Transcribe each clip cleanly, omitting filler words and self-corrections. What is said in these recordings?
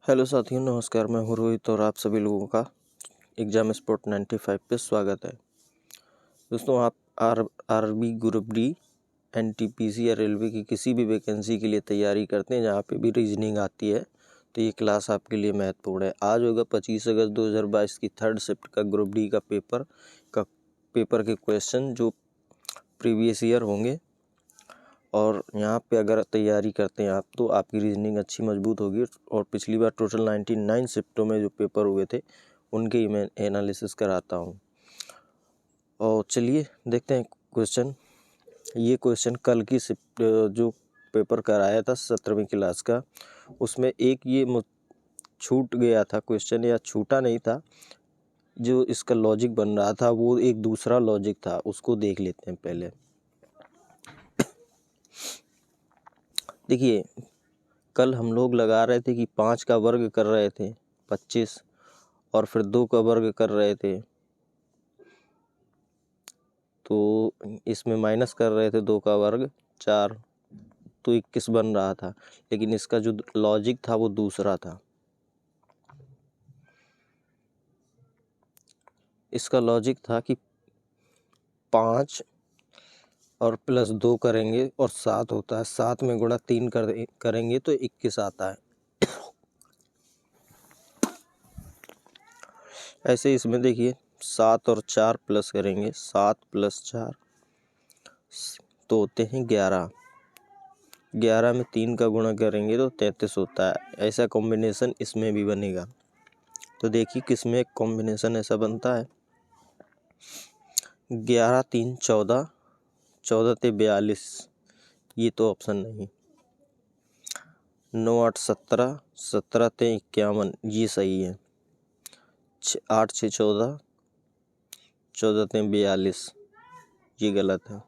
Hello साथियों, नमस्कार। मैं हूँ रोहित और आप सभी लोगों का एग्जाम स्पॉट 95 पे स्वागत है। दोस्तों, आप आरबी ग्रुप डी, एनटीपीसी या रेलवे की किसी भी वैकेंसी के लिए तैयारी करते हैं जहाँ पे भी रीजनिंग आती है, तो ये क्लास आपके लिए महत्वपूर्ण है। आज होगा 25 अगस्त 2022 की थर्ड शिफ्ट का ग्रुप डी का पेपर के क्वेश्चन जो प्रीवियस ईयर होंगे। और यहाँ पे अगर तैयारी करते हैं आप तो आपकी रीजनिंग अच्छी मजबूत होगी। और पिछली बार टोटल 99 शिफ्टों में जो पेपर हुए थे उनके ही मैं एनालिसिस कराता हूँ। और चलिए देखते हैं क्वेश्चन। ये क्वेश्चन कल की शिफ्ट जो पेपर कराया था 17वीं क्लास का, उसमें एक ये छूट गया था क्वेश्चन, या छूटा नहीं था। जो इसका लॉजिक बन रहा था वो एक दूसरा लॉजिक था, उसको देख लेते हैं पहले। देखिए, कल हम लोग लगा रहे थे कि 5 का वर्ग कर रहे थे 25, और फिर 2 का वर्ग कर रहे थे, तो इसमें माइनस कर रहे थे 2 का वर्ग 4, तो 21 बन रहा था। लेकिन इसका जो लॉजिक था वो दूसरा था। इसका लॉजिक था कि 5 और प्लस 2 करेंगे और 7 होता है, 7 में गुणा 3 करेंगे तो 21 आता है। ऐसे इसमें देखिए 7 और 4 प्लस करेंगे, 7 + 4 तो होते हैं 11। 11 में 3 का गुणा करेंगे तो 33 होता है। ऐसा कॉम्बिनेशन इसमें भी बनेगा। तो देखिए किसमें एक कॉम्बिनेशन ऐसा बनता है। 11 3 14, 14 ते 42, ये तो ऑप्शन नहीं। 9 8 17, 17 ते 51, ये सही है। 8 6 14, 14 ते 42, ये गलत है।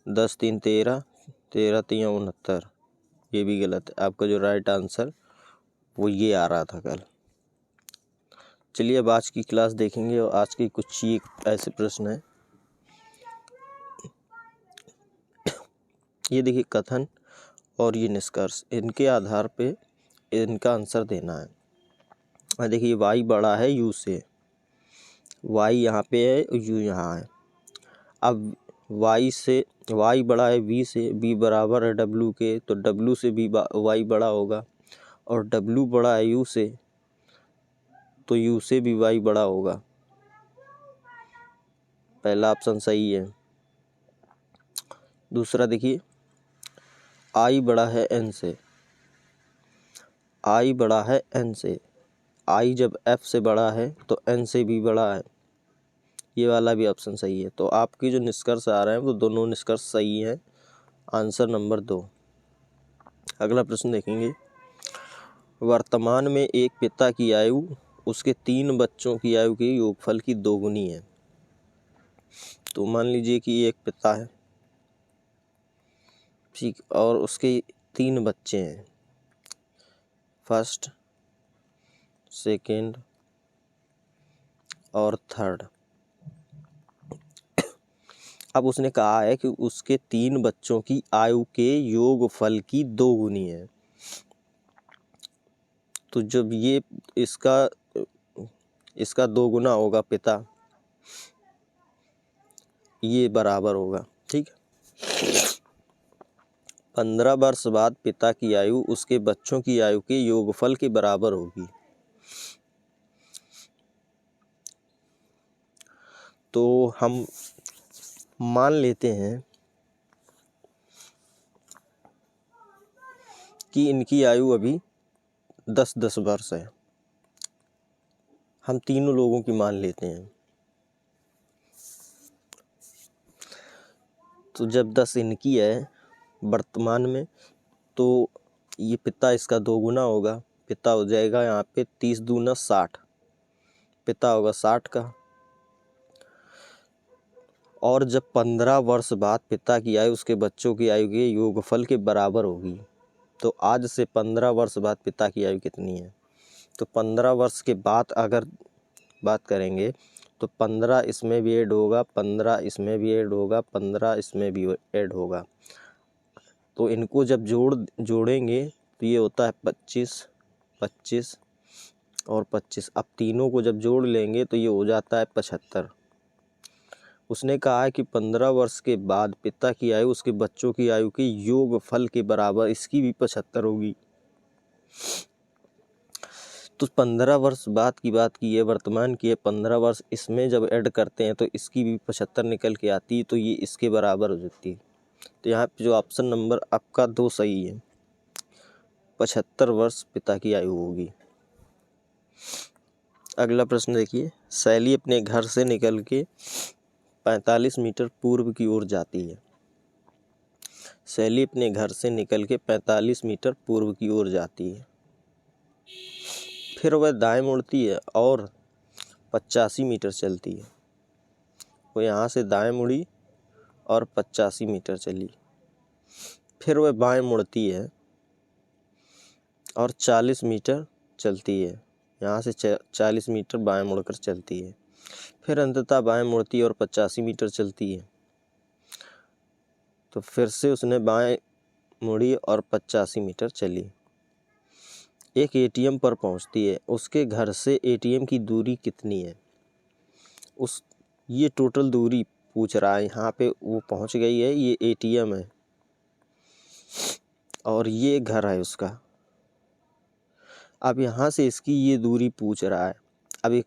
10 3 13, 13 3 69, ये भी गलत है। आपका जो राइट आंसर वो ये आ रहा था कल। चलिए अब आज की क्लास देखेंगे और आज की कुछ ये ऐसे प्रश्न हैं। ये देखिए कथन और ये निष्कर्ष, इनके आधार पे इनका आंसर देना है। देखिए y बड़ा है u से, y यहाँ पे है, u यहाँ है। अब y बड़ा है v से, v बराबर है w के, तो w से भी y बड़ा होगा। और w बड़ा है u से, तो u से भी y बड़ा होगा। पहला ऑप्शन सही है। दूसरा देखिए i बड़ा है n से, i बड़ा है n से, i जब f से बड़ा है तो n से भी बड़ा है। ये वाला भी ऑप्शन सही है। तो आपकी जो निष्कर्ष आ रहे हैं वो दोनों निष्कर्ष सही हैं। Answer number 2। अगला प्रश्न देखेंगे। वर्तमान में एक पिता की आयु उसके 3 बच्चों की आयु के योगफल की 2 गुनी है। तो मान लीजिए कि एक पिता है, ठीक, और उसके 3 बच्चे हैं, फर्स्ट, सेकंड और थर्ड। अब उसने कहा है कि उसके 3 बच्चों की आयु के योगफल की 2 गुनी है। तो जब ये इसका 2 गुना होगा पिता, ये बराबर होगा, ठीक है। 15 वर्ष बाद पिता की आयु उसके बच्चों की आयु के योगफल के बराबर होगी। तो हम मान लेते हैं कि इनकी आयु अभी 10-10 वर्ष है। हम तीनों लोगों की मान लेते हैं। तो जब 10 इनकी है वर्तमान में, तो ये पिता इसका 2 गुना होगा। पिता हो जाएगा यहाँ पे 30 दूना 60, पिता होगा 60 का। और जब 15 वर्ष बाद पिता की आयु उसके बच्चों की आयु के योगफल के बराबर होगी, तो आज से 15 वर्ष बाद पिता की आयु कितनी है। तो 15 वर्ष के बाद अगर बात करेंगे तो 15 इसमें भी ऐड होगा, 15 इसमें भी ऐड होगा, 15 इसमें भी ऐड होगा। तो इनको जब जोड़ेंगे तो ये होता है 25, 25 और 25। अब तीनों को जब जोड़ लेंगे तो ये हो जाता है 75। उसने कहा है कि 15 वर्ष के बाद पिता की आयु उसके बच्चों की आयु के योगफल के बराबर, इसकी भी 75 होगी। तो 15 वर्ष बाद की बात की है, वर्तमान की है, 15 वर्ष इसमें जब ऐड करते हैं तो इसकी भी 75 निकल के आती है, तो ये इसके बराबर हो जाती है। तो यहाँ पे जो ऑप्शन नंबर आपका 2 सही है, 75 वर्ष पिता की आयु होगी। अगला प्रश्न देखिए, शैली अपने घर से निकल के 45 मीटर पूर्व की ओर जाती है। शैली अपने घर से निकल के 45 मीटर पूर्व की ओर जाती है, फिर वह दाएं मुड़ती है और 85 मीटर चलती है। वो यहाँ से दाएं मुड़ी और 85 मीटर चली, फिर वह बाएं मुड़ती है और 40 मीटर चलती है। यहाँ से 40 मीटर बाएं मुड़कर चलती है, फिर अंततः बाएं मुड़ती है और 85 मीटर चलती है। तो फिर से उसने बाएं मुड़ी और 85 मीटर चली। एक एटीएम पर पहुंचती है। उसके घर से एटीएम की दूरी कितनी है? ये टोटल दूरी पूछ रहा है। यहाँ पे वो पहुंच गई है, ये एटीएम है और ये घर है उसका। अब यहाँ से इसकी ये दूरी पूछ रहा है। अब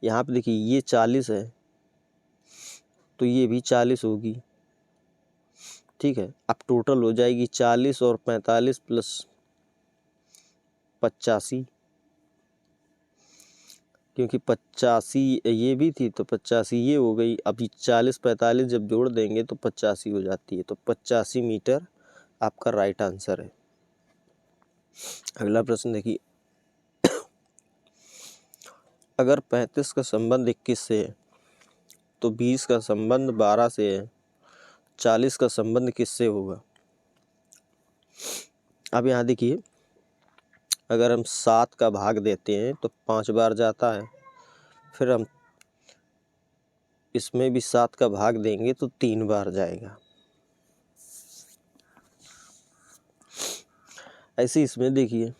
यहाँ पे देखिए ये 40 है तो ये भी 40 होगी, ठीक है। अब टोटल हो जाएगी 40 और 45 प्लस 85, क्योंकि 85 ये भी थी तो 85 ये हो गई। अभी 40 45 जब जोड़ देंगे तो 85 हो जाती है, तो 85 मीटर आपका राइट आंसर है। अगला प्रश्न देखिए, अगर 35 का संबंध 21 से है तो 20 का संबंध 12 से है, 40 का संबंध किससे होगा? अब यहाँ देखिए, अगर हम 7 का भाग देते हैं तो 5 बार जाता है, फिर हम इसमें भी 7 का भाग देंगे तो 3 बार जाएगा। ऐसे इसमें देखिए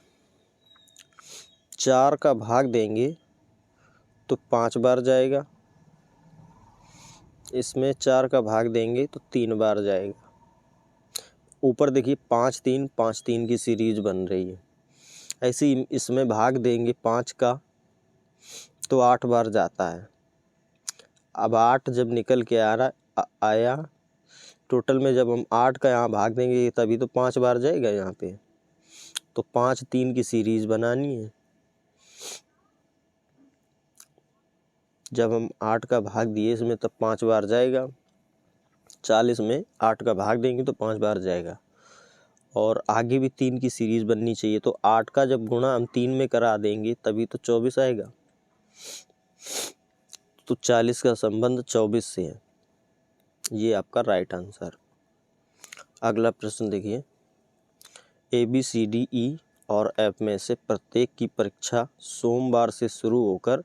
4 का भाग देंगे तो 5 बार जाएगा, इसमें 4 का भाग देंगे तो 3 बार जाएगा। ऊपर देखिए 5 3 5 3 की सीरीज बन रही है। ऐसे ही इसमें भाग देंगे 5 का तो 8 बार जाता है। अब 8 जब निकल के आया टोटल में, जब हम 8 का यहाँ भाग देंगे तभी तो 5 बार जाएगा यहाँ पे। तो 5 3 की सीरीज बनानी है। जब हम 8 का भाग दिए इसमें तब 5 बार जाएगा। 40 में 8 का भाग देंगे तो 5 बार जाएगा, और आगे भी 3 की सीरीज बननी चाहिए। तो 8 का जब गुणा हम 3 में करा देंगे तभी तो 24 आएगा। तो 40 का संबंध 24 से है, ये आपका राइट आंसर। अगला प्रश्न देखिए, ABCDE और F में से प्रत्येक की परीक्षा सोमवार से शुरू होकर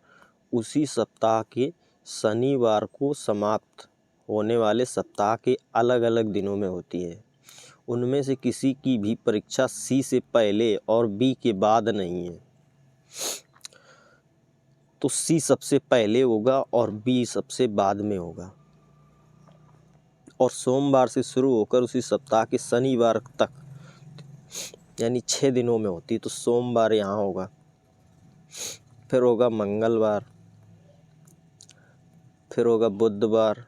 उसी सप्ताह के शनिवार को समाप्त होने वाले सप्ताह के अलग अलग दिनों में होती है। उनमें से किसी की भी परीक्षा C से पहले और B के बाद नहीं है। तो C सबसे पहले होगा और B सबसे बाद में होगा, और सोमवार से शुरू होकर उसी सप्ताह के शनिवार तक, यानी 6 दिनों में होती है। तो सोमवार यहाँ होगा, फिर होगा मंगलवार, फिर होगा बुधवार,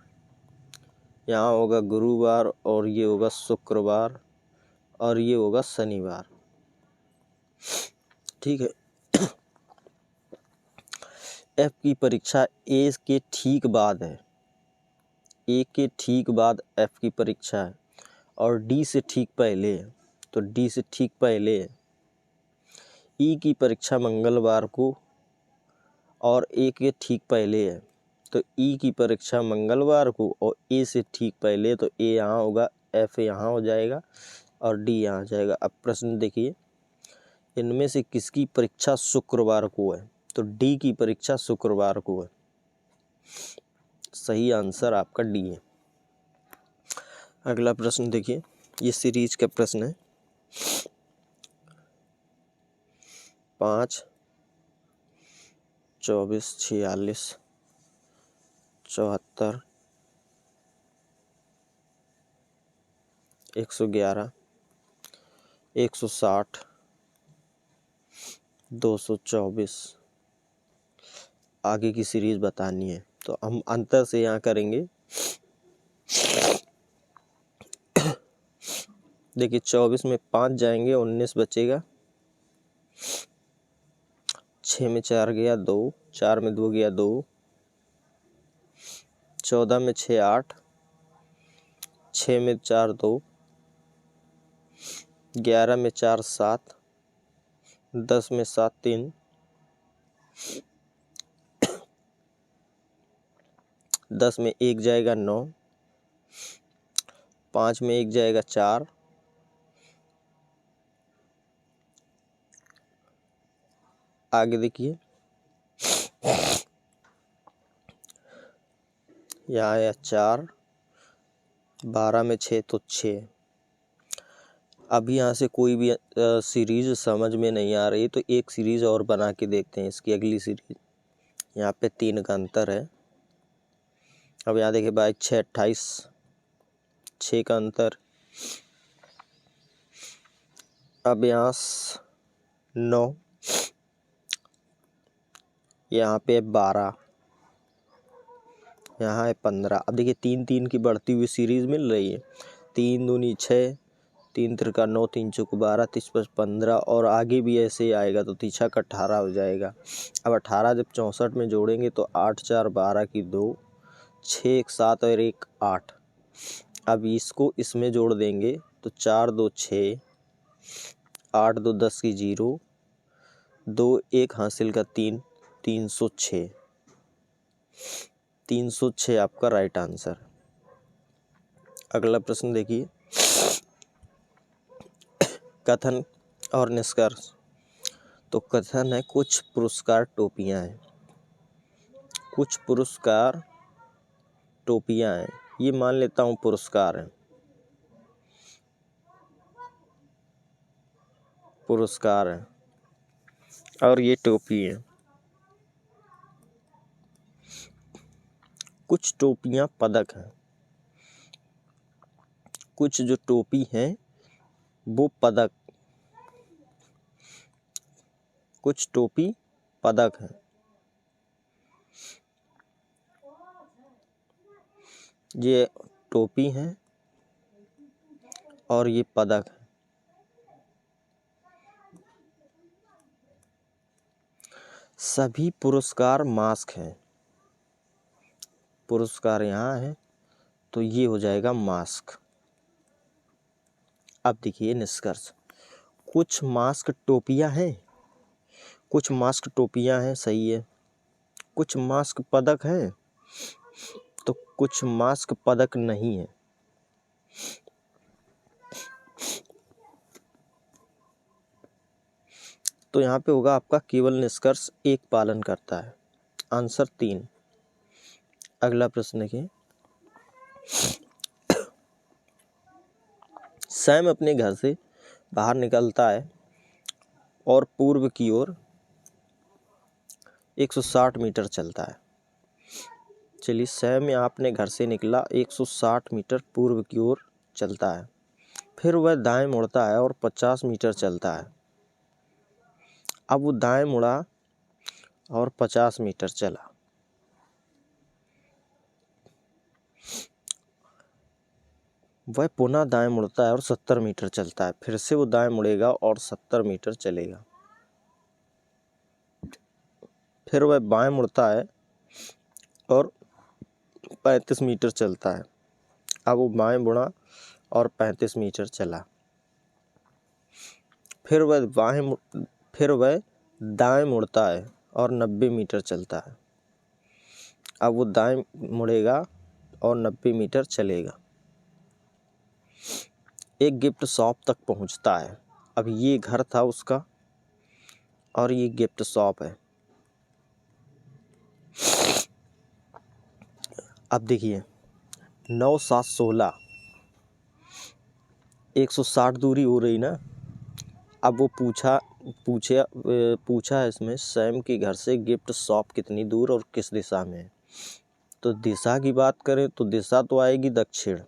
यहाँ होगा गुरुवार, और ये होगा शुक्रवार, और ये होगा शनिवार, ठीक है। F की परीक्षा A के ठीक बाद है। A के ठीक बाद F की परीक्षा है, और D से ठीक पहले है, तो D से ठीक पहले है। E की परीक्षा मंगलवार को और A के ठीक पहले है, तो E की परीक्षा मंगलवार को और A से ठीक पहले, तो A यहाँ होगा, F यहाँ हो जाएगा और D यहाँ आ जाएगा। अब प्रश्न देखिए, इनमें से किसकी परीक्षा शुक्रवार को है? तो D की परीक्षा शुक्रवार को है। सही आंसर आपका D है। अगला प्रश्न देखिए, ये सीरीज का प्रश्न है। 5, 24, 46, 74, 111, 160, 224। आगे की सीरीज बतानी है तो हम अंतर से यहाँ करेंगे। देखिए 24 में 5 जाएंगे, 19 बचेगा। 6 में 4 गया 2, 4 में 2 गया 2, 14 में 6 8, 6 में 4 2, 11 में 4 7, 10 में 7 3, 10 में 1 जाएगा 9, 5 में 1 जाएगा 4, आगे देखिए यहाँ आया 4, 12 में 6 तो 6। अभी यहाँ से कोई भी सीरीज समझ में नहीं आ रही तो एक सीरीज और बना के देखते हैं। इसकी अगली सीरीज यहाँ पे 3 का अंतर है। अब यहाँ देखिए 22 6 28, 6 का अंतर। अब यहाँ 9, यहाँ पे 12, यहाँ है 15। अब देखिए 3 3 की बढ़ती हुई सीरीज मिल रही है। 3 दूनी 6, 3 त्रिका 9, 3 चौक 12, 30 + 15 और आगे भी ऐसे ही आएगा तो 3 का 18 हो जाएगा। अब 18 जब 64 में जोड़ेंगे तो 8 4 12 की 2, 6 1 7 और 1 8। अब इसको इसमें जोड़ देंगे तो 4 2 6, 8 2 10 की 0, 2 1 हासिल का 3, 306। 306 आपका राइट आंसर। अगला प्रश्न देखिए, कथन और निष्कर्ष। तो कथन है कुछ पुरस्कार टोपियां हैं, कुछ पुरस्कार टोपियां हैं। ये मान लेता हूँ पुरस्कार है, पुरस्कार है और ये टोपी है। कुछ टोपियां पदक हैं, कुछ जो टोपी हैं वो पदक, कुछ टोपी पदक हैं। ये टोपी हैं और ये पदक है। सभी पुरस्कार मास्क हैं। पुरस्कार यहाँ है तो ये हो जाएगा मास्क। अब देखिए निष्कर्ष। कुछ मास्क टोपियां हैं, कुछ मास्क टोपियां हैं, सही है। कुछ मास्क पदक हैं तो कुछ मास्क पदक नहीं है। तो यहाँ पे होगा आपका केवल निष्कर्ष 1 पालन करता है। आंसर 3। अगला प्रश्न देखिए, सैम अपने घर से बाहर निकलता है और पूर्व की ओर 160 मीटर चलता है। चलिए सैम यहाँ अपने घर से निकला, 160 मीटर पूर्व की ओर चलता है। फिर वह दाएं मुड़ता है और 50 मीटर चलता है। अब वो दाएं मुड़ा और 50 मीटर चला। वह पुनः दाएं मुड़ता है और 70 मीटर चलता है। फिर से वो दाएं मुड़ेगा और 70 मीटर चलेगा। फिर वह बाएं मुड़ता है और 35 मीटर चलता है। अब वो बाएं मुड़ा और 35 मीटर चला। फिर वह दाएं मुड़ता है और 90 मीटर चलता है। अब वो दाएं मुड़ेगा और 90 मीटर चलेगा। एक गिफ्ट शॉप तक पहुंचता है। अब ये घर था उसका और ये गिफ्ट शॉप है। अब देखिए 9 7 16, 160 दूरी हो रही ना, अब वो पूछा है इसमें, सैम के घर से गिफ्ट शॉप कितनी दूर और किस दिशा में है। तो दिशा की बात करें तो दिशा तो आएगी दक्षिण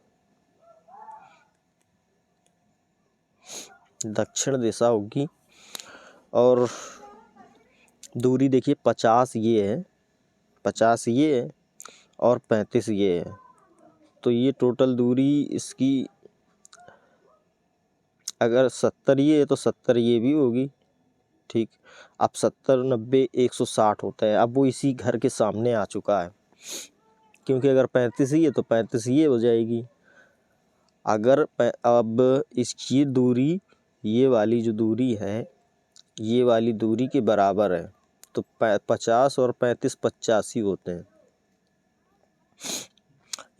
दिशा होगी। और दूरी देखिए 50 ये है, 50 ये है और 35 ये है। तो ये टोटल दूरी इसकी अगर 70 ये है तो 70 ये भी होगी। ठीक, अब 70 90 160 होता है। अब वो इसी घर के सामने आ चुका है, क्योंकि अगर 35 ही है तो 35 ये हो जाएगी। अब इसकी दूरी, ये वाली जो दूरी है, ये वाली दूरी के बराबर है। तो 50 और 35 85 होते हैं।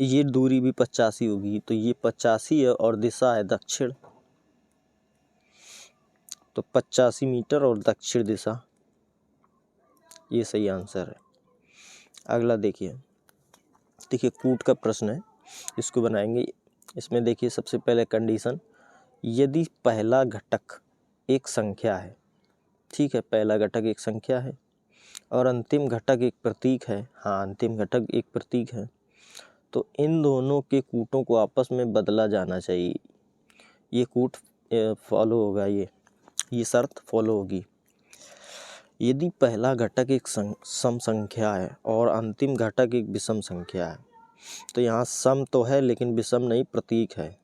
ये दूरी भी 85 होगी, तो ये 85 है और दिशा है दक्षिण। तो 85 मीटर और दक्षिण दिशा, ये सही आंसर है। अगला देखिए कूट का प्रश्न है, इसको बनाएंगे। इसमें देखिए सबसे पहले कंडीशन, यदि पहला घटक एक संख्या है, ठीक है, पहला घटक एक संख्या है और अंतिम घटक एक प्रतीक है, हाँ अंतिम घटक एक प्रतीक है, तो इन दोनों के कूटों को आपस में बदला जाना चाहिए। ये कूट फॉलो होगा, ये शर्त फॉलो होगी। यदि पहला घटक एक सम संख्या है और अंतिम घटक एक विषम संख्या है, तो यहाँ सम तो है लेकिन विषम नहीं, प्रतीक है,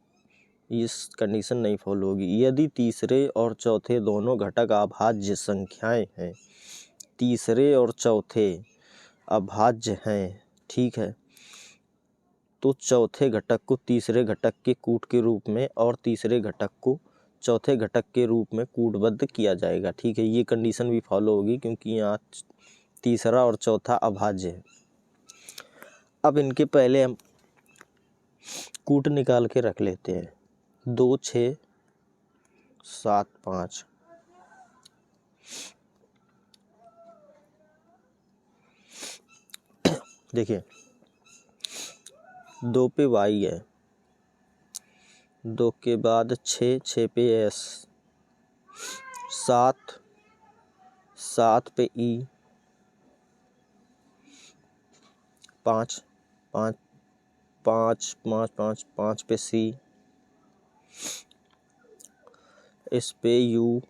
इस कंडीशन नहीं फॉलो होगी। यदि तीसरे और चौथे दोनों घटक अभाज्य संख्याएं हैं, तीसरे और चौथे अभाज्य हैं, ठीक है, तो चौथे घटक को तीसरे घटक के कूट के रूप में और तीसरे घटक को चौथे घटक के रूप में कूटबद्ध किया जाएगा। ठीक है, ये कंडीशन भी फॉलो होगी क्योंकि यहाँ तीसरा और चौथा अभाज्य है। अब इनके पहले हम कूट निकाल के रख लेते हैं। 2 6 7 5, देखिए 2 पे y है, 2 के बाद 6 पे s, 7 पे e, 5 पे c, इस पे u,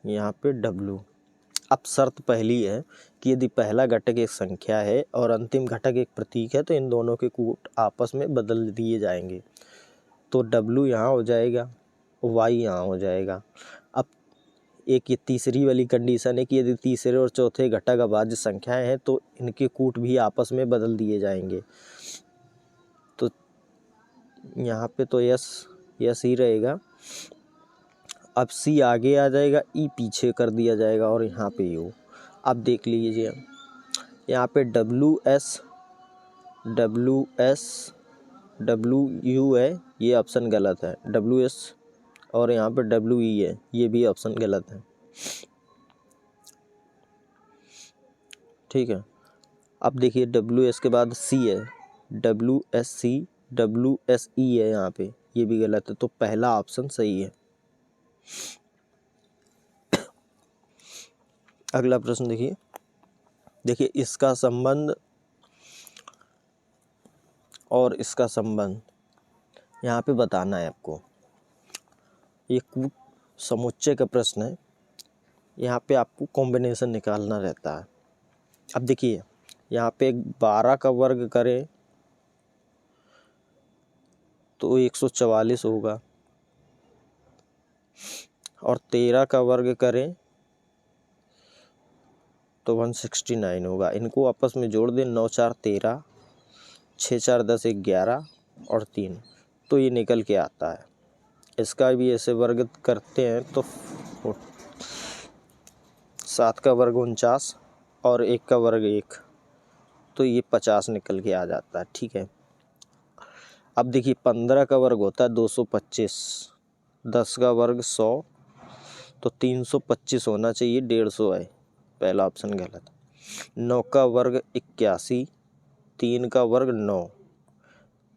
यहाँ पे w। अब शर्त पहली है कि यदि पहला घटक एक संख्या है और अंतिम घटक एक प्रतीक है तो इन दोनों के कूट आपस में बदल दिए जाएंगे। तो w यहाँ हो जाएगा, y यहाँ हो जाएगा। अब एक ये तीसरी वाली कंडीशन है कि यदि तीसरे और चौथे घटक अभाज्य संख्याएं हैं तो इनके कूट भी आपस में बदल दिए जाएंगे। तो यहाँ पे तो यस ही रहेगा। अब c आगे आ जाएगा, e पीछे कर दिया जाएगा और यहाँ पे u। अब देख लीजिए यहाँ पे WU है, ये ऑप्शन गलत है, WS, और यहाँ पे WE है, ये भी ऑप्शन गलत है। ठीक है, अब देखिए WS के बाद C है, WSC WSE है यहाँ पे, ये भी गलत है, तो पहला ऑप्शन सही है। अगला प्रश्न देखिए इसका संबंध और इसका संबंध यहाँ पे बताना है आपको। ये कूट समुच्चय का प्रश्न है, यहाँ पे आपको कॉम्बिनेशन निकालना रहता है। अब देखिए यहाँ पे 12 का वर्ग करें तो 144 होगा और 13 का वर्ग करें तो 169 होगा। इनको आपस में जोड़ दें, 9 4 13, 6 4 10 11 और 3, तो ये निकल के आता है। इसका भी ऐसे वर्ग करते हैं तो 7 का वर्ग 49 और 1 का वर्ग 1, तो ये 50 निकल के आ जाता है। ठीक है, अब देखिए 15 का वर्ग होता है 225, 10 का वर्ग 100, तो 325 होना चाहिए, 150 है, पहला ऑप्शन गलत। 9 का वर्ग 81, 3 का वर्ग 9,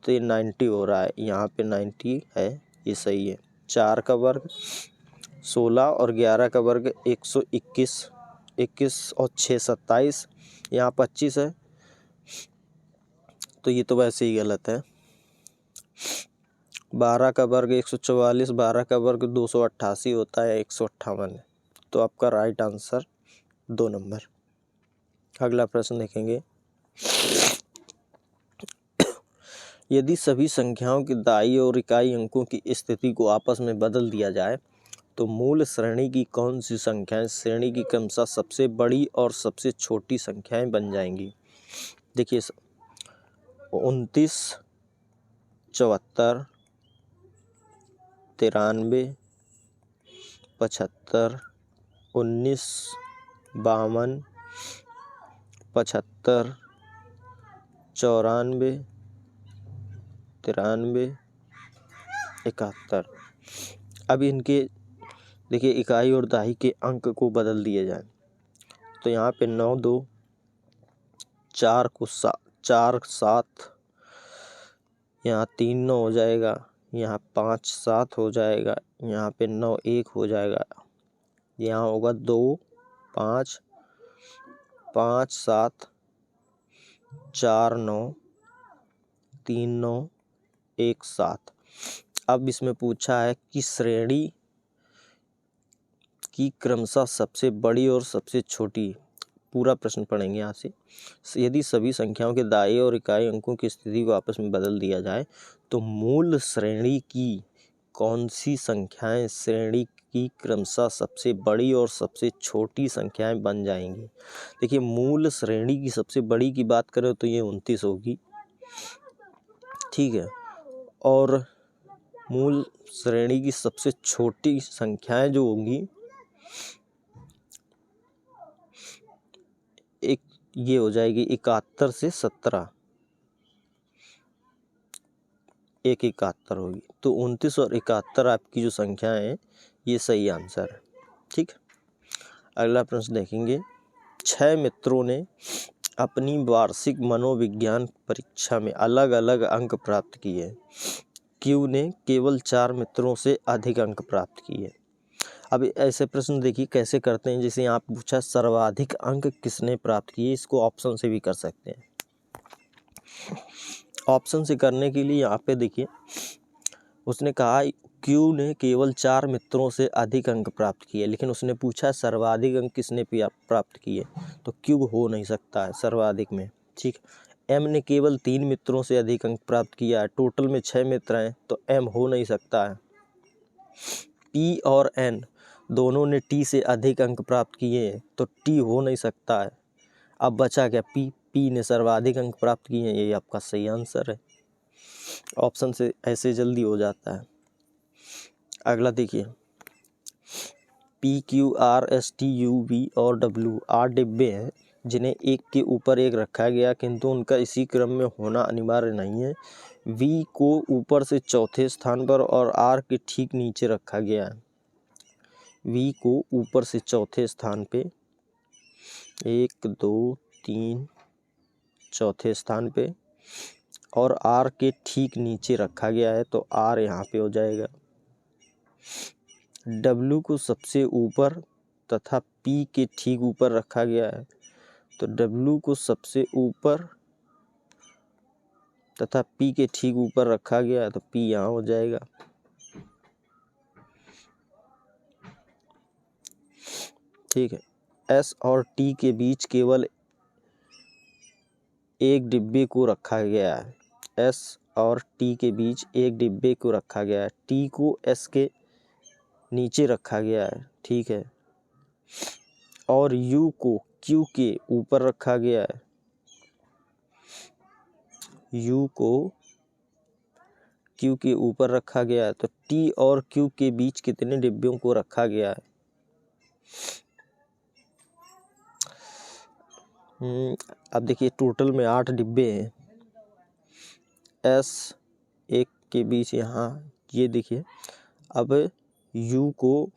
तो ये 90 हो रहा है, यहाँ पे 90 है, ये सही है। 4 का वर्ग, 16 और 11 का वर्ग 121, 21 और 6 27, यहाँ 25 है, तो ये तो वैसे ही गलत है। 12 का वर्ग 144, 12 का वर्ग 288 होता है, 158 है, तो आपका राइट आंसर 2 नंबर। अगला प्रश्न देखेंगे। यदि सभी संख्याओं की दाई और इकाई अंकों की स्थिति को आपस में बदल दिया जाए तो मूल श्रेणी की कौन सी संख्याएं श्रेणी की क्रमशः सबसे बड़ी और सबसे छोटी संख्याएं बन जाएंगी। देखिए 29, 74, 93, 75, 19, 52, 75, 94, 93, 71। अब इनके देखिए इकाई और दहाई के अंक को बदल दिए जाए तो यहाँ पे 9 2, 4 को 4 7, यहाँ 3 9 हो जाएगा, यहाँ 5 7 हो जाएगा, यहाँ पे 9 1 हो जाएगा, यहाँ होगा 2 5 5 7 4 9 3 9 1 7। अब इसमें पूछा है कि श्रेणी की क्रमशः सबसे बड़ी और सबसे छोटी, पूरा प्रश्न पढ़ेंगे यहाँ से। यदि सभी संख्याओं के दाई और इकाई अंकों की स्थिति को आपस में बदल दिया जाए तो मूल श्रेणी की कौन सी संख्याएं श्रेणी की क्रमशः सबसे बड़ी और सबसे छोटी संख्याएं बन जाएंगी। देखिए मूल श्रेणी की सबसे बड़ी की बात करें तो ये 29 होगी, ठीक है, और मूल श्रेणी की सबसे छोटी संख्याएं जो होंगी एक ये हो जाएगी 71 से 17, एक 71 होगी, तो 29 और 71 आपकी जो संख्या है ये सही आंसर है, ठीक। अगला प्रश्न देखेंगे। 6 मित्रों ने अपनी वार्षिक मनोविज्ञान परीक्षा में अलग अलग अंक प्राप्त किए। क्यू ने केवल 4 मित्रों से अधिक अंक प्राप्त किए। अब ऐसे प्रश्न देखिए कैसे करते हैं, जैसे यहाँ पूछा सर्वाधिक अंक किसने प्राप्त किए, इसको ऑप्शन से भी कर सकते हैं। ऑप्शन से करने के लिए यहाँ पे देखिए उसने कहा क्यू ने केवल 4 मित्रों से अधिक अंक प्राप्त किए, लेकिन उसने पूछा सर्वाधिक अंक किसने प्राप्त किए, तो क्यू हो नहीं सकता है सर्वाधिक में, ठीक। एम ने केवल 3 मित्रों से अधिक अंक प्राप्त किया है, टोटल में 6 मित्र हैं तो एम हो नहीं सकता है। पी और एन दोनों ने टी से अधिक अंक प्राप्त किए हैं तो टी हो नहीं सकता है। अब बचा क्या, पी ने सर्वाधिक अंक प्राप्त किए हैं, ये आपका सही आंसर है। ऑप्शन से ऐसे जल्दी हो जाता है। अगला देखिए P Q R S T U V और डब्ल्यू 8 डिब्बे हैं जिन्हें एक के ऊपर एक रखा गया किंतु उनका इसी क्रम में होना अनिवार्य नहीं है। वी को ऊपर से चौथे स्थान पर और आर के ठीक नीचे रखा गया है। वी को ऊपर से चौथे स्थान पे 1 2 3 चौथे स्थान पे और आर के ठीक नीचे रखा गया है तो आर यहाँ पे हो जाएगा। डब्ल्यू को सबसे ऊपर तथा पी के ठीक ऊपर रखा गया है तो डब्ल्यू को सबसे ऊपर तथा पी के ठीक ऊपर रखा गया है तो पी यहाँ हो जाएगा। ठीक है, एस और टी के बीच केवल एक डिब्बे को रखा गया है। एस और टी के बीच एक डिब्बे को रखा गया है, टी को एस के नीचे रखा गया है, ठीक है, और यू को क्यू के ऊपर रखा गया है। यू को क्यू के ऊपर रखा गया है तो टी और क्यू के बीच कितने डिब्बों को रखा गया है। अब देखिए टोटल में 8 डिब्बे हैं। एस एक के बीच यहाँ ये देखिए, अब यू को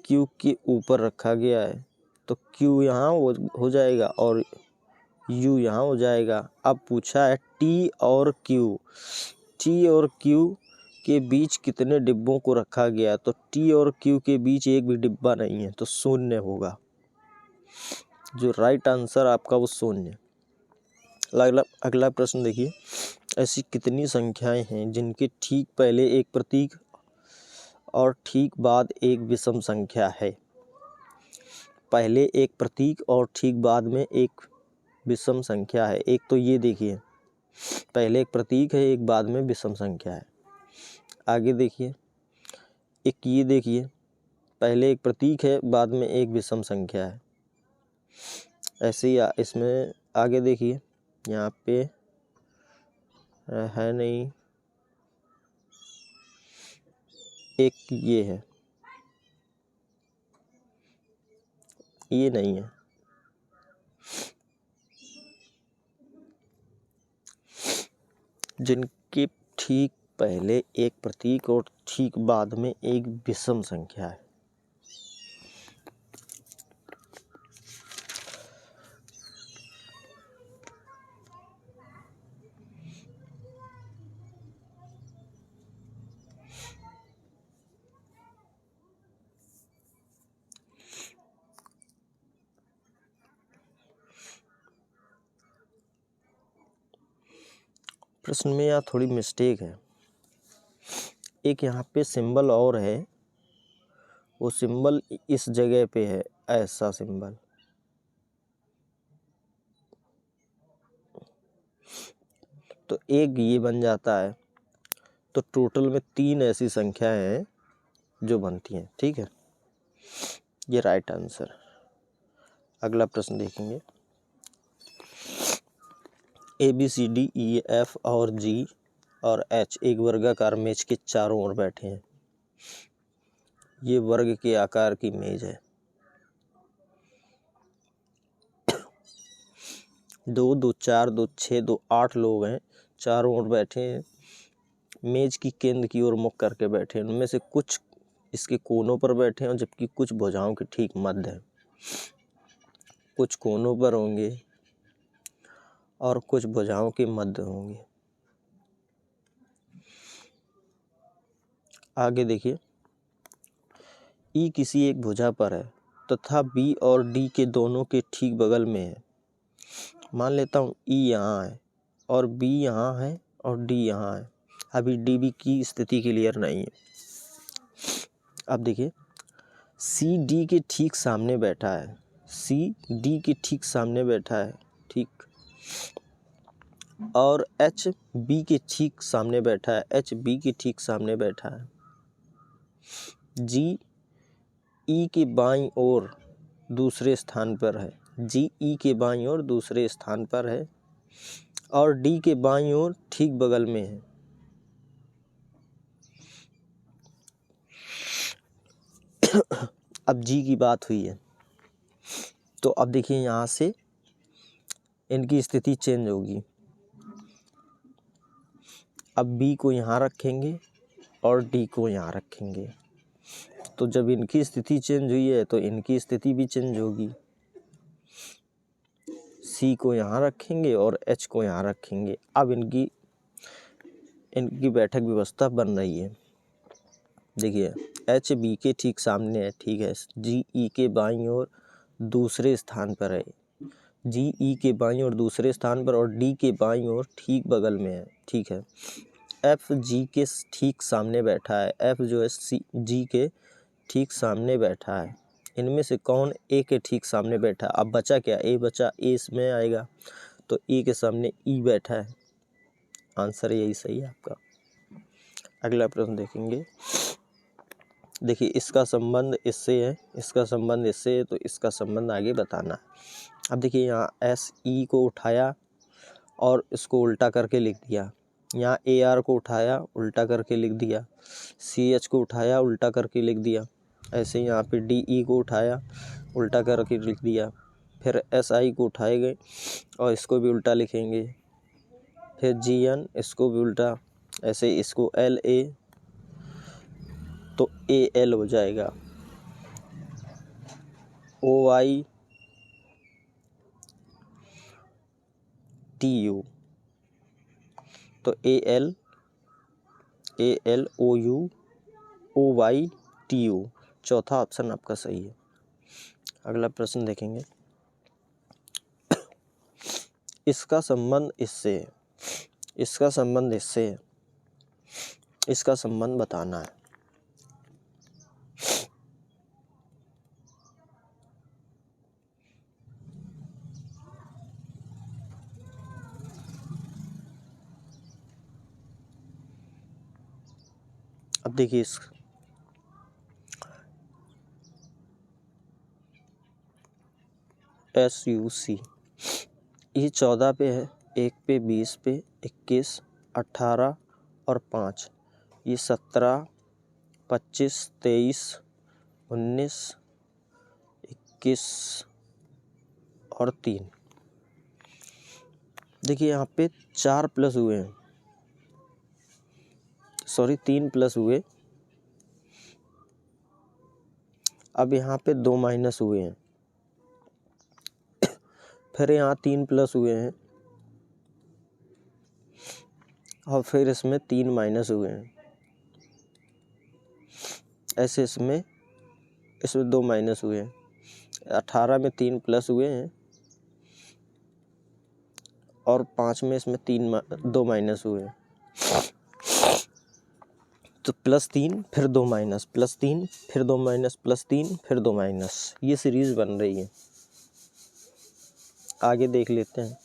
क्यू के ऊपर रखा गया है तो क्यू यहाँ हो जाएगा और यू यहाँ हो जाएगा। अब पूछा है टी और क्यू के बीच कितने डिब्बों को रखा गया? तो टी और क्यू के बीच एक भी डिब्बा नहीं है, तो शून्य होगा। जो राइट आंसर आपका वो शून्य। अगला प्रश्न देखिए, ऐसी कितनी संख्याएं हैं जिनके ठीक पहले एक प्रतीक और ठीक बाद एक विषम संख्या है? पहले एक प्रतीक और ठीक बाद में एक विषम संख्या है। एक तो ये देखिए, पहले एक प्रतीक है, एक बाद में विषम संख्या है। आगे देखिए, एक ये देखिए, पहले एक प्रतीक है, बाद में एक विषम संख्या है। ऐसे ही इसमें आगे देखिए, यहाँ पे है नहीं, एक ये है, ये नहीं है। जिनके ठीक पहले एक प्रतीक और ठीक बाद में एक विषम संख्या है। प्रश्न में यहाँ थोड़ी मिस्टेक है। एक यहाँ पे सिंबल और है, वो सिंबल इस जगह पे है, ऐसा सिंबल। तो एक ये बन जाता है, तो टोटल में 3 ऐसी संख्याएं हैं जो बनती हैं। ठीक है, ये राइट आंसर। अगला प्रश्न देखेंगे, ABCDEF और G और H एक वर्गाकार मेज के चारों ओर बैठे हैं। ये वर्ग के आकार की मेज है। 2, 2, 4, 2, 6, 2, 8 लोग हैं, चारों ओर बैठे हैं, मेज की केंद्र की ओर मुख करके बैठे हैं। उनमें से कुछ इसके कोनों पर बैठे हैं, जबकि कुछ भुजाओं के ठीक मध्य हैं। कुछ कोनों पर होंगे और कुछ भुजाओं के मध्य होंगे। आगे देखिए, E किसी एक भुजा पर है तथा B और D के दोनों के ठीक बगल में है। मान लेता हूँ E यहाँ है और B यहाँ है और D यहाँ है। अभी DB की स्थिति क्लियर नहीं है। अब देखिए, C D के ठीक सामने बैठा है, C D के ठीक सामने बैठा है, ठीक, और H B के ठीक सामने बैठा है, H B के ठीक सामने बैठा है। G E के बाईं ओर दूसरे स्थान पर है, G E के बाईं ओर दूसरे स्थान पर है और D के बाईं ओर ठीक बगल में है। अब G की बात हुई है, तो अब देखिए यहाँ से इनकी स्थिति चेंज होगी। अब B को यहाँ रखेंगे और D को यहाँ रखेंगे, तो जब इनकी स्थिति चेंज हुई है तो इनकी स्थिति भी चेंज होगी। C को यहाँ रखेंगे और H को यहाँ रखेंगे। अब इनकी बैठक व्यवस्था बन रही है। देखिए, H B के ठीक सामने है, ठीक है, G E के बाईं ओर दूसरे स्थान पर है, G E के बाईं ओर दूसरे स्थान पर और D के बाईं ओर ठीक बगल में है, ठीक है। F G के ठीक सामने बैठा है, F जो है G के ठीक सामने बैठा है। इनमें से कौन A के ठीक सामने बैठा? अब बचा क्या? A बचा, A इसमें आएगा, तो A के सामने E बैठा है। आंसर यही सही है आपका। अगला प्रश्न देखेंगे, देखिए इसका संबंध इससे है, इसका संबंध इससे है, तो इसका संबंध आगे बताना है। अब देखिए, यहाँ SE को उठाया और इसको उल्टा करके लिख दिया, यहाँ AR को उठाया उल्टा करके लिख दिया, CH को उठाया उल्टा करके लिख दिया, ऐसे ही यहाँ पे DE को उठाया उल्टा करके लिख दिया, फिर SI को उठाएंगे और इसको भी उल्टा लिखेंगे, फिर GN इसको भी उल्टा, ऐसे इसको LA तो AL हो जाएगा, OI TU तो AL ALOUOYTU, चौथा ऑप्शन आपका सही है। अगला प्रश्न देखेंगे। इसका संबंध इससे है, इसका संबंध इससे है, इसका संबंध बताना है। अब देखिए इस SUC ये 14 पे है, 1 पे 20 पे 21 18 और 5, ये 17 25 23 19 21 और 3। देखिए यहाँ पे 4 प्लस हुए हैं, सॉरी 3 प्लस हुए, अब यहाँ पे 2 माइनस हुए हैं, फिर यहाँ 3 प्लस हुए हैं और फिर इसमें 3 माइनस हुए हैं, ऐसे इसमें 2 माइनस हुए हैं, 18 में 3 प्लस हुए हैं और 5 में इसमें 2 माइनस हुए हैं, तो +3 फिर 2 माइनस, +3 फिर 2 माइनस, +3 फिर 2 माइनस, ये सीरीज बन रही है। आगे देख लेते हैं।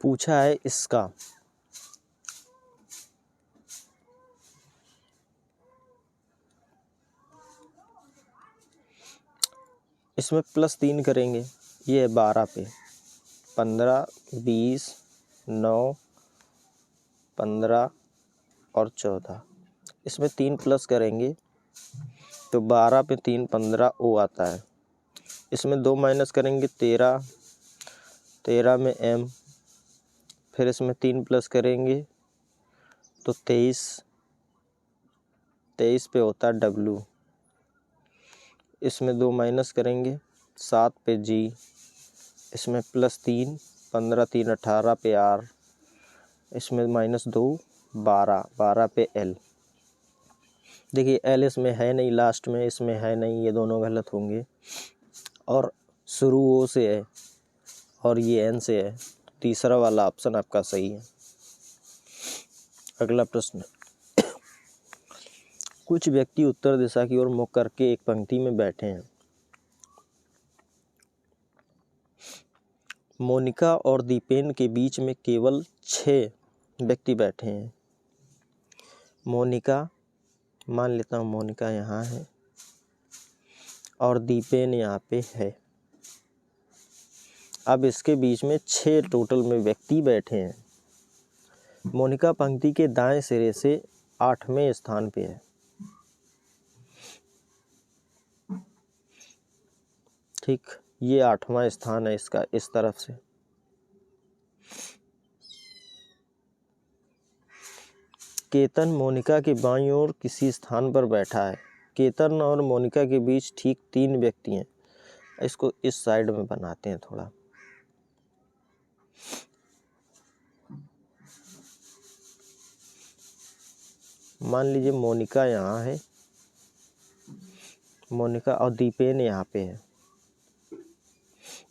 पूछा है इसका इसमें +3 करेंगे, ये है 12 पे, 15 20 9 15 और 14, इसमें 3 प्लस करेंगे तो 12 पे 3 15 O आता है, इसमें 2 माइनस करेंगे 13 में M, फिर इसमें 3 प्लस करेंगे तो 23 पे होता है W, इसमें 2 माइनस करेंगे 7 पे G, इसमें +3 15 3 18 पे R, इसमें -2 12 पे L। देखिए L इसमें है नहीं, लास्ट में इसमें है नहीं, ये दोनों गलत होंगे, और शुरू O से है और ये N से है, तीसरा वाला ऑप्शन आपका सही है। अगला प्रश्न। कुछ व्यक्ति उत्तर दिशा की ओर मुख करके एक पंक्ति में बैठे हैं। मोनिका और दीपेन के बीच में केवल 6 व्यक्ति बैठे हैं। मोनिका, मान लेता हूँ मोनिका यहाँ है और दीपेन यहाँ पे है। अब इसके बीच में 6 टोटल में व्यक्ति बैठे हैं। मोनिका पंक्ति के दाएं सिरे से 8वें स्थान पे है। ठीक, ये 8वां स्थान है इसका, इस तरफ से। केतन मोनिका के बाईं ओर किसी स्थान पर बैठा है। केतन और मोनिका के बीच ठीक 3 व्यक्ति हैं। इसको इस साइड में बनाते हैं थोड़ा। मान लीजिए मोनिका यहाँ है, मोनिका और दीपेन यहाँ पे है।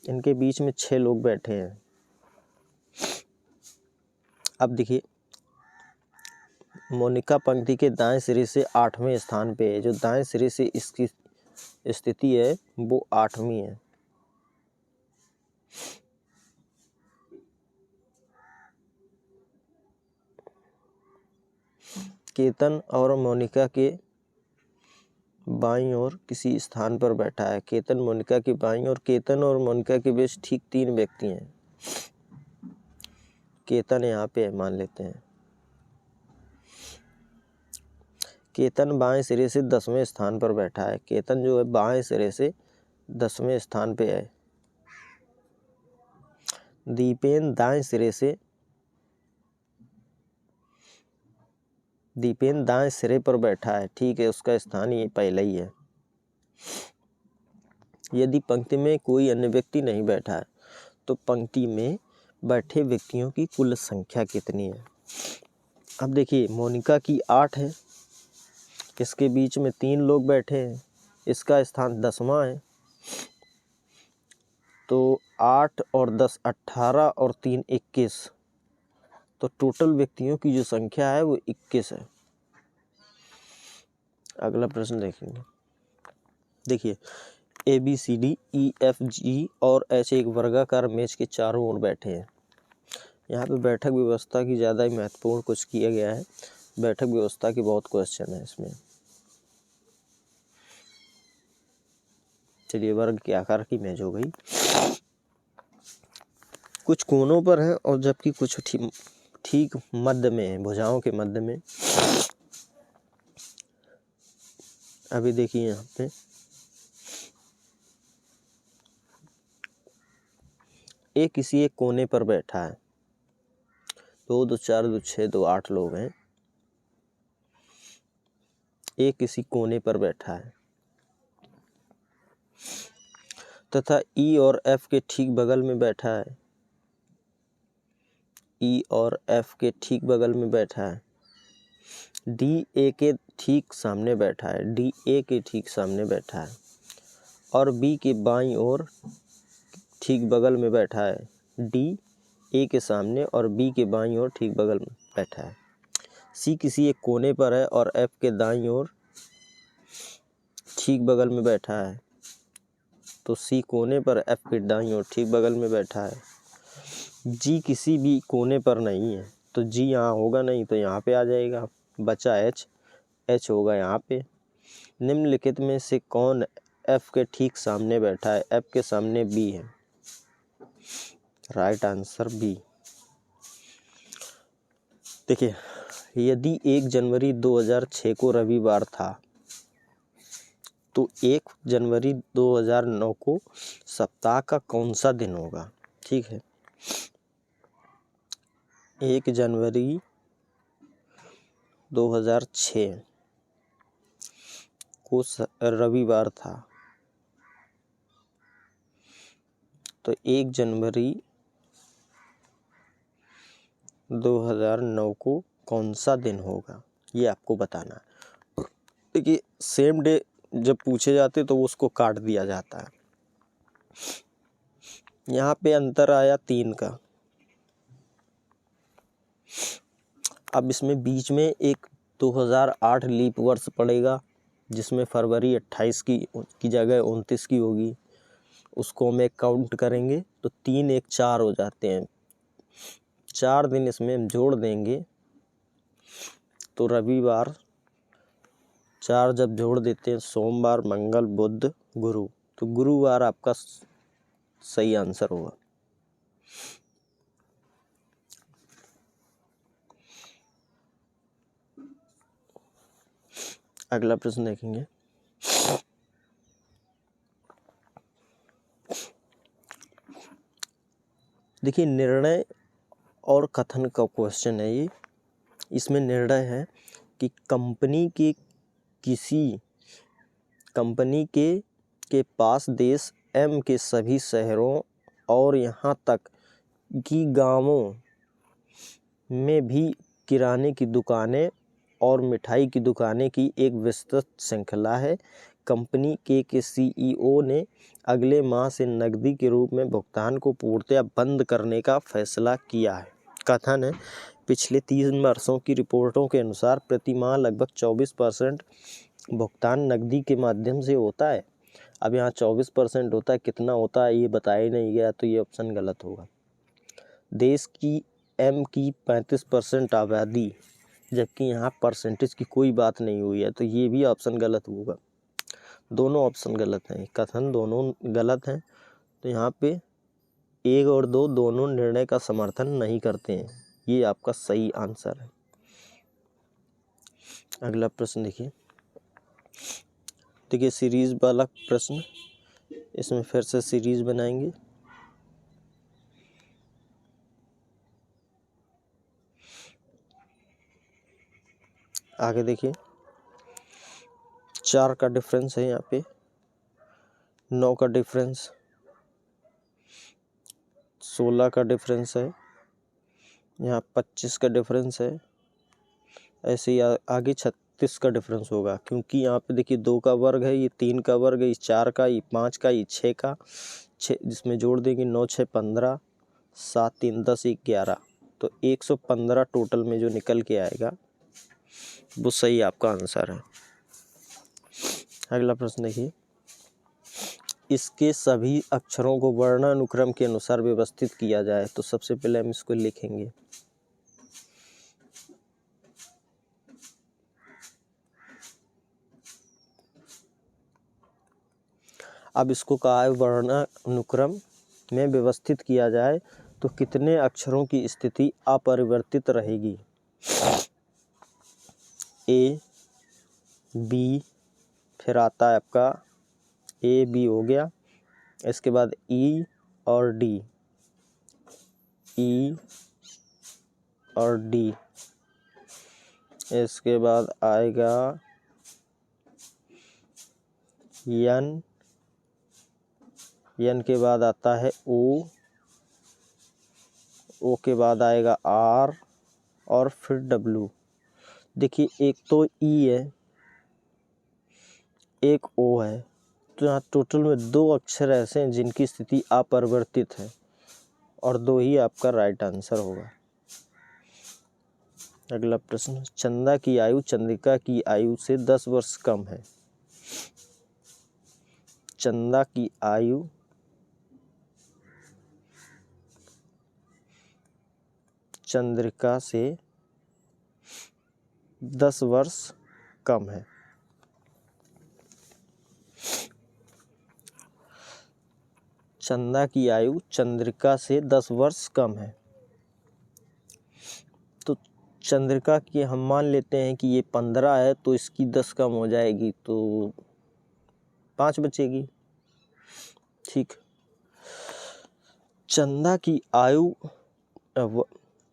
इनके बीच में 6 लोग बैठे हैं। अब देखिए मोनिका पंक्ति के दाएं सिरे से 8वें स्थान पे है। जो दाएं सिरे से इसकी स्थिति है वो 8वीं है। केतन और मोनिका के बाईं ओर किसी स्थान पर बैठा है। केतन मोनिका के बाईं ओर, केतन और मोनिका के बीच ठीक 3 व्यक्ति हैं। केतन यहाँ पे है, मान लेते हैं। केतन बाएं सिरे से 10वें स्थान पर बैठा है। केतन जो है बाएं सिरे से 10वें स्थान पे है। दीपेन दाएं सिरे से दीपेन दाएं सिरे पर बैठा है, ठीक है, उसका स्थान ये पहला ही है। यदि पंक्ति में कोई अन्य व्यक्ति नहीं बैठा है तो पंक्ति में बैठे व्यक्तियों की कुल संख्या कितनी है। अब देखिए, मोनिका की 8 है, इसके बीच में 3 लोग बैठे हैं, इसका स्थान 10वां है, तो 8 और 10 18 और 3 21, तो टोटल व्यक्तियों की जो संख्या है वो 21 है। अगला प्रश्न देखेंगे। देखिए, ABCDEFG और ऐसे एक वर्गाकार मेज के चारों ओर बैठे हैं। यहाँ पे बैठक व्यवस्था की ज़्यादा ही महत्वपूर्ण कुछ किया गया है। बैठक व्यवस्था के बहुत क्वेश्चन है इसमें। चलिए, वर्ग के आकार की मेज हो गई, कुछ कोनों पर है और जबकि कुछ ठीक मध्य में है, भुजाओं के मध्य में। अभी देखिए, यहाँ पे एक किसी एक कोने पर बैठा है, 2 2 4 2 6 2 8 लोग हैं। एक किसी कोने पर बैठा है तथा E और F के ठीक बगल में बैठा है। E और F के ठीक बगल में बैठा है। D A के ठीक सामने बैठा है, D A के ठीक सामने बैठा है और B के बाईं ओर ठीक बगल में बैठा है। D A के सामने और B के बाईं ओर ठीक बगल में बैठा है। C किसी एक कोने पर है और F के दाईं ओर ठीक बगल में बैठा है, तो C कोने पर, F के दाईं ओर ठीक बगल में बैठा है। G किसी भी कोने पर नहीं है, तो G यहाँ होगा नहीं, तो यहाँ पे आ जाएगा, बचा H, H होगा यहाँ पे। निम्नलिखित में से कौन F के ठीक सामने बैठा है। F के सामने B है, राइट आंसर B। देखिए, यदि 1 जनवरी 2006 को रविवार था तो 1 जनवरी 2009 को सप्ताह का कौन सा दिन होगा। ठीक है, 1 जनवरी 2006 को रविवार था, तो 1 जनवरी 2009 को कौन सा दिन होगा, ये आपको बताना है। देखिए, सेम डे जब पूछे जाते तो उसको काट दिया जाता है। यहाँ पे अंतर आया 3 का। अब इसमें बीच में एक 2008 लीप वर्ष पड़ेगा, जिसमें फरवरी 28 की जगह 29 की होगी। उसको हम एक काउंट करेंगे तो 3 1 4 हो जाते हैं। 4 दिन इसमें हम जोड़ देंगे तो रविवार, 4 जब जोड़ देते हैं, सोमवार, मंगल, बुध, गुरु, तो गुरुवार आपका सही आंसर होगा। अगला प्रश्न देखेंगे। देखिए, निर्णय और कथन का क्वेश्चन है ये। इसमें निर्णय है कि कंपनी के पास देश M के सभी शहरों और यहाँ तक कि गांवों में भी किराने की दुकानें और मिठाई की दुकानें की एक विस्तृत श्रृंखला है। कंपनी के CEO ने अगले माह से नकदी के रूप में भुगतान को पूर्णतः बंद करने का फैसला किया है। कथन है, पिछले 3 वर्षों की रिपोर्टों के अनुसार प्रति माह लगभग 24% भुगतान नकदी के माध्यम से होता है। अब यहाँ 24% होता है, कितना होता है ये बताया नहीं गया, तो ये ऑप्शन गलत होगा। देश की M की 35% आबादी, जबकि यहाँ परसेंटेज की कोई बात नहीं हुई है, तो ये भी ऑप्शन गलत होगा। दोनों ऑप्शन गलत हैं, कथन दोनों गलत हैं, तो यहाँ पे 1 और 2 दोनों निर्णय का समर्थन नहीं करते हैं। ये आपका सही आंसर है। अगला प्रश्न देखिए सीरीज वाला प्रश्न, इसमें फिर से सीरीज बनाएंगे। आगे देखिए 4 का डिफरेंस है, यहाँ पे 9 का डिफरेंस, 16 का डिफरेंस है, यहाँ 25 का डिफरेंस है, ऐसे ही आगे 36 का डिफरेंस होगा, क्योंकि यहाँ पे देखिए 2 का वर्ग है, ये 3 का वर्ग है, ये 4 का, ये 5 का, ये 6 का, 6 जिसमें जोड़ देंगे 9 6 15, 7 3 10 11, तो 115 टोटल में जो निकल के आएगा वो सही आपका आंसर है। अगला प्रश्न देखिए, इसके सभी अक्षरों को वर्णानुक्रम के अनुसार व्यवस्थित किया जाए, तो सबसे पहले हम इसको लिखेंगे। अब इसको कहा है वर्णानुक्रम में व्यवस्थित किया जाए तो कितने अक्षरों की स्थिति अपरिवर्तित रहेगी। ए बी, फिर आता है आपका ए बी हो गया, इसके बाद ई और डी, ई और डी, इसके बाद आएगा एन, एन के बाद आता है ओ, ओ के बाद आएगा आर और फिर डब्लू। देखिए एक तो ई है, एक ओ है, तो यहाँ टोटल में 2 अक्षर ऐसे हैं जिनकी स्थिति अपरिवर्तित है और 2 ही आपका राइट आंसर होगा। अगला प्रश्न, चंदा की आयु चंद्रिका की आयु से 10 वर्ष कम है। चंदा की आयु चंद्रिका से 10 वर्ष कम है। चंदा की आयु चंद्रिका से 10 वर्ष कम है, तो चंद्रिका की हम मान लेते हैं कि ये 15 है, तो इसकी 10 कम हो जाएगी तो 5 बचेगी। ठीक, चंदा की आयु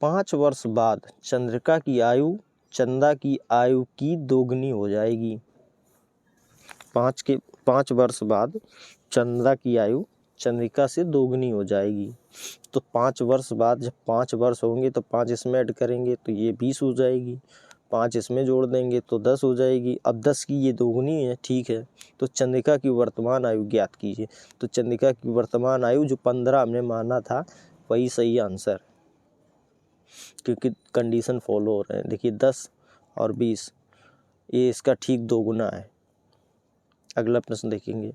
5 वर्ष बाद चंद्रिका की आयु चंदा की आयु की दोगुनी हो जाएगी। 5 वर्ष बाद चंदा की आयु चंद्रिका से दोगुनी हो जाएगी, तो 5 वर्ष बाद जब 5 वर्ष होंगे तो 5 इसमें ऐड करेंगे तो ये 20 हो जाएगी, 5 इसमें जोड़ देंगे तो 10 हो जाएगी। अब 10 की ये दोगुनी है, ठीक है, तो चंद्रिका की वर्तमान आयु ज्ञात कीजिए। तो चंद्रिका की वर्तमान आयु जो 15 हमने माना था वही सही आंसर, क्योंकि कंडीशन फॉलो हो रहे हैं। देखिए 10 और 20 ये इसका ठीक दोगुना है। अगला प्रश्न देखेंगे,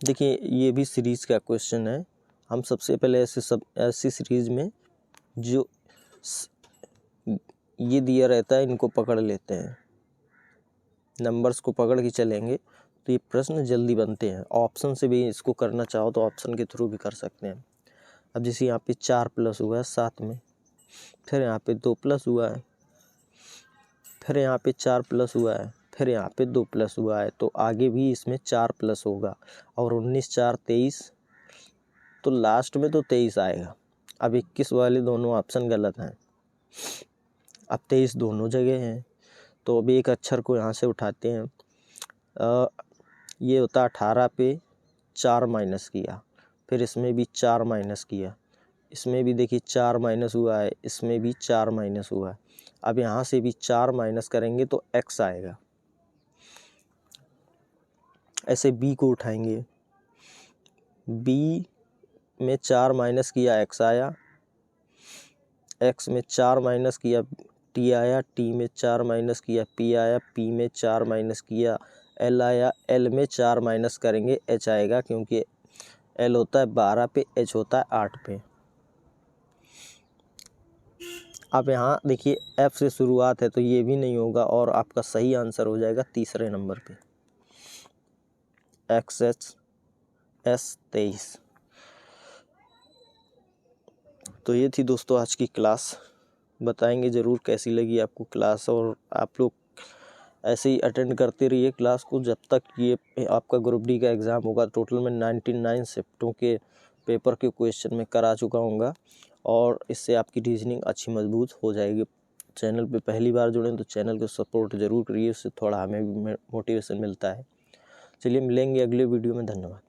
देखिए ये भी सीरीज का क्वेश्चन है। हम सबसे पहले ऐसी सीरीज में जो ये दिया रहता है इनको पकड़ लेते हैं, नंबर्स को पकड़ के चलेंगे तो ये प्रश्न जल्दी बनते हैं। ऑप्शन से भी इसको करना चाहो तो ऑप्शन के थ्रू भी कर सकते हैं। अब जैसे यहाँ पे 4 प्लस हुआ है 7 में, फिर यहाँ पे 2 प्लस हुआ है, फिर यहाँ पे 4 प्लस हुआ है, फिर यहाँ पे 2 प्लस हुआ है, तो आगे भी इसमें 4 प्लस होगा और 19 4 23, तो लास्ट में तो 23 आएगा। अब 21 वाले दोनों ऑप्शन गलत हैं, अब 23 दोनों जगह हैं, तो अब एक अक्षर को यहाँ से उठाते हैं। ये होता 18 पे 4 माइनस किया, फिर इसमें भी 4 माइनस किया, इसमें भी देखिए 4 माइनस हुआ है, इसमें भी 4 माइनस हुआ है। अब यहाँ से भी 4 माइनस करेंगे तो x आएगा। ऐसे b को उठाएंगे, b में 4 माइनस किया x आया, x में 4 माइनस किया t आया, t में 4 माइनस किया p आया, p में 4 माइनस किया l आया, l में 4 माइनस करेंगे h आएगा, क्योंकि l होता है 12 पे, h होता है 8 पे। अब यहाँ देखिए f से शुरुआत है तो ये भी नहीं होगा और आपका सही आंसर हो जाएगा तीसरे नंबर पे XHS 23। तो ये थी दोस्तों आज की क्लास। बताएंगे ज़रूर कैसी लगी आपको क्लास, और आप लोग ऐसे ही अटेंड करते रहिए क्लास को जब तक ये आपका ग्रुप डी का एग्ज़ाम होगा। टोटल में 99 शिफ्टों के पेपर के क्वेश्चन में करा चुका हूँगा और इससे आपकी रीजनिंग अच्छी मजबूत हो जाएगी। चैनल पे पहली बार जुड़े तो चैनल को सपोर्ट ज़रूर करिए, उससे थोड़ा हमें भी मोटिवेशन मिलता है। चलिए मिलेंगे अगले वीडियो में, धन्यवाद।